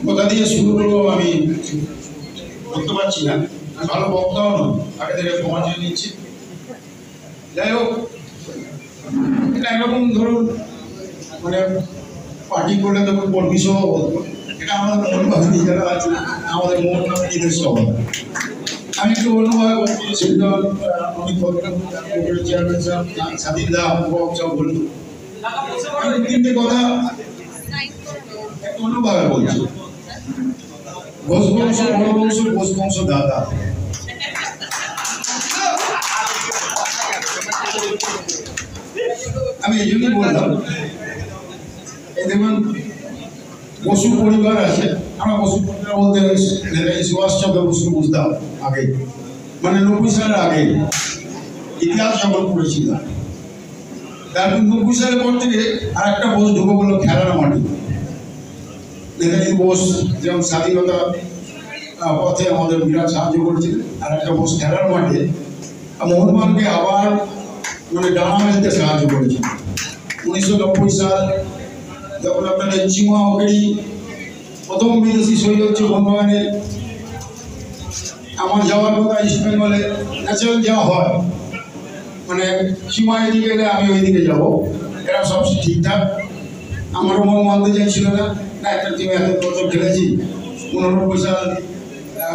কোথা দিয়ে শুরু করবো আমি বলতে পারছি না, ভালো বক্তাও নয়, আগে থেকে ক্ষমা চেয়ে নিচ্ছি। যাই হোক, এটা একরকম ধরুন মানে পার্টি করলে তখন কর্মী সভা বলতো, এটা আমাদের মনবাহিনী যারা আছে আমাদের মনবাহিনীদের সভা। আমি একটু অন্যভাবে বলছি, সেটা অনেক চেয়ারম্যান সাহেব স্বাধীন দা সব বলতো, আমি তিনটে কথা একটু অন্যভাবে বলছি। ঘোষ বংশ, বড় বংশ, ঘোষ বংশ দাদা। আমি এই জন্যই বললাম, এই দেখুন বসু পরিবার আছে, আমরা বসু পরিবার বলতে সুভাষচন্দ্র বসু বুঝতাম আগে, মানে 90 সালের আগে ইতিহাস যখন পড়েছিলাম। তারপর 90 সালের পর থেকে আর একটা বোস ঢুকে বললো খেলার মাটি। নেতাজি বোস যেমন স্বাধীনতা পথে আমাদের বিরাট সাহায্য করেছিলেন, আর একটা বোস খেলার মাঠে মোহনবাগানকে আবার মানে ডানা মেলতে সাহায্য করেছিল। 1990 সাল যখন আপনাদের চিমা ওকেরি প্রথম বিদেশি সই হচ্ছে মোহনবাগানে, আমার যাওয়ার কথা ইস্ট বেঙ্গলে ন্যাচারাল যাওয়া হয়, মানে সীমা এদিকে গেলে আমি ওইদিকে যাবো, এরা সব ঠিকঠাক। আমারও মন মানতে চাইছিল না, একটা টিমে এত বছর খেলেছি, 89 সাল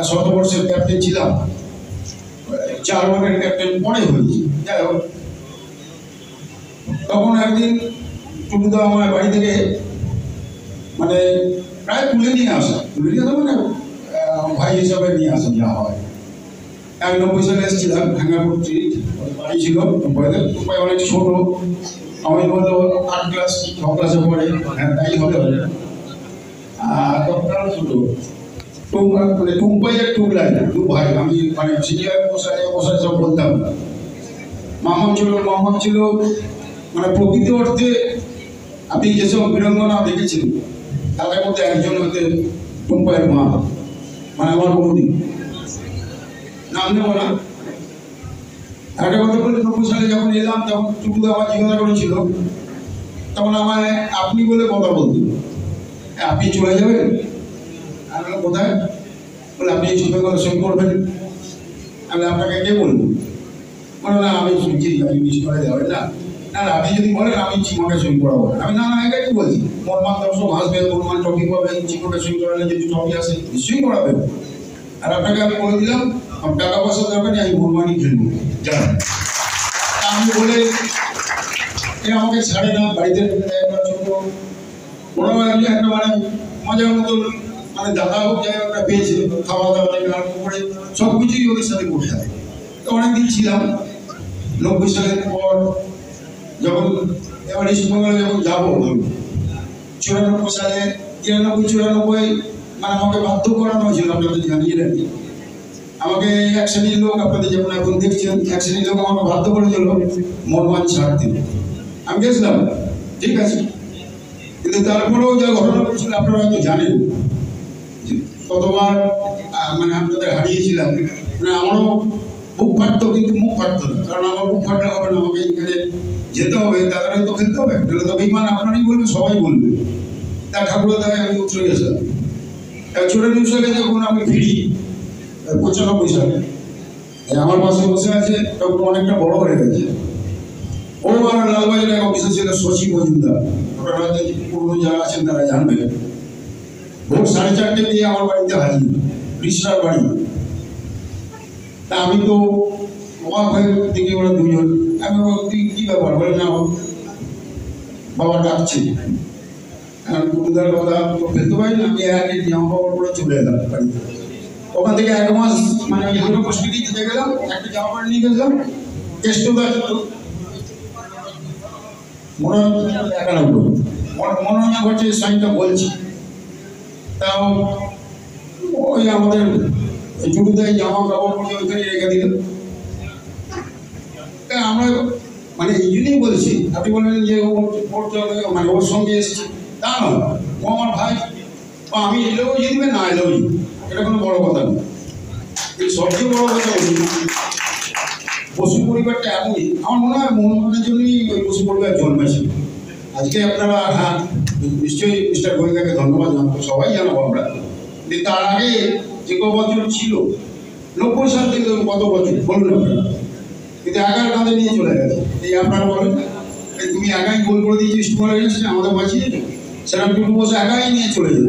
শতবর্ষের ক্যাপ্টেন ছিলাম, 4 ওভারের ক্যাপ্টেন পরে হয়েছি। যাই হোক, তখন একদিন টুকুদা আমার বাড়ি থেকে মানে প্রায় তুলে নিয়ে আসা, তুলে নিয়ে আসা মানে ভাই হিসাবে নিয়ে আসা যা হয়। 90 সালে এসেছিলাম, ভাঙ্গাপুর স্ট্রিট বাড়ি ছিল, টুম্পাই অনেক ছোট, আমি বলতো 8 ক্লাস 6 ক্লাসে পড়ে, হ্যাঁ তাই হবে। আর তখন ছোট মানে টুম্পাই আর টুকলাই দু ভাই, আমি মানে সিনিয়র বসায় সব বলতাম। মামা ছিল মানে প্রকৃত অর্থে আপনি যেসব বীরাঙ্গনা দেখেছেন তাদের মধ্যে একজন হতে টুম্পাইয়ের মা, মানে আমার বৌদি, নাম নেব না। একটা কথা বলে 90 সালে যখন এলাম তখন টুকুদা আমার জিজ্ঞাসা করেছিল, তখন আমায় আপনি বলে কথা বলতো, আপনি চলে যাবেন। আমি কোথায়? বলে আপনি ছুটে কথা সই করবেন। আমি আপনাকে কে বলবো? বলে না আমি শুনছি আপনি মিস করে যাবেন না, না আপনি যদি বলেন আমি চিমাকে সই করাবো। আমি না এটা কি বলছি, মোরমান দর্শক আসবে, মোরমান ট্রফি পাবেন, চিমাকে সই করালে যদি ট্রফি আসে নিশ্চয়ই করাবেন। আর আপনাকে আমি বলে দিলাম আমার টাকা পয়সা দরকার নেই, আমি মোরমানই খেলবো জানেন। আমি বলে আমাকে ছাড়ে না, বাড়িতে ছোট বড় একটা মানে মজার মতো মানে দাদা হোক জায়গাটা পেয়েছে, খাওয়া দাওয়া থেকে আরম্ভ করে সব কিছুই ওদের সাথে করতে হয়। তো অনেকদিন ছিলাম। 90 সালের পর যখন এবার ইস্টবেঙ্গলে যখন যাবো, 94 সালে 93-94 মানে আমাকে বাধ্য করানো হয়েছিল, আপনাদের জানিয়ে রাখি। আমাকে এক শ্রেণীর লোক, আপনাদের যেমন এখন দেখছেন, এক শ্রেণীর লোক আমাকে বাধ্য করেছিল মোহনবাগান ছাড়তে। আমি গেছিলাম, ঠিক আছে, কিন্তু তারপরেও যা ঘটনা ঘটেছিল আপনারা হয়তো জানেন, কতবার মানে আপনাদের হারিয়েছিলাম। মানে আমারও বুক ফাটতো, কিন্তু মুখ ফাটতো না, কারণ আমার বুক ফাটলে হবে না, আমাকে এখানে যেতে হবে, তাদেরই তো খেলতে হবে, তাহলে তো বেইমান আপনারই বলবে, সবাই বলবে। তার ঠাকুরের দ্বারা আমি উঠে গেছিলাম। 94 সালে যখন আমি ফিরি, 95 সালে আমার পাশে বসে আছে, তখন অনেকটা বড় হয়ে গেছে ও, আর লালবাজারে এক অফিসার ছিল শশী মজুমদার, ওরা হয়তো পুরনো যারা আছেন তারা জানবে। ভোর 4:30 দিয়ে আমার বাড়িতে হাজির, রিসরার বাড়ি। তা আমি তো অবাক হয়ে দেখি ওরা দুজন। আমি কি ব্যাপার? বলে না বাবা ডাকছে। টুকুদার কথা তো ফেলতে পারি না, আমি আগে জামা কাপড় পরে চলে এলাম বাড়িতে। ওখান থেকে 1 মাস মানে ওই হাঙ্গা হসপিটাল দিতে গেলাম, একটা জামা কাপড় নিয়ে গেলাম, কেষ্টদা মনে হচ্ছে সাইনটা বলছি। তাও ওই আমাদের জুড়িদায় জামা কাপড় ওইখানে রেখে দিল। আমরা মানে এই জন্যই বলছি, আপনি বলবেন যে মানে ওর সঙ্গে এসেছি, তা নয়, ও আমার ভাই, আমি এলেও জিতবে, না এলেও জিতবে, এটা কোনো বড় কথা নয়। এই সবচেয়ে বড় কথা বসু পরিবারটা এমনই, আমার মনে হয় মোহনবাগানের জন্যই ওই বসু পরিবার জন্মেছিল। আজকে আপনারা হ্যাঁ নিশ্চয়ই মিস্টার গোয়েন্দাকে ধন্যবাদ জানাবো, সবাই জানাবো আমরা। কিন্তু তার আগে যে ক বছর ছিল, 90 সাল থেকে কত বছর বলুন আপনারা, কিন্তু একার কাঁধে নিয়ে চলে গেছে। এই আপনারা বলেন তুমি একাই গোল করে দিয়েছো স্কুল আমাদের বাঁচিয়ে, সেরকম টুকু বসে একাই নিয়ে চলে যেত।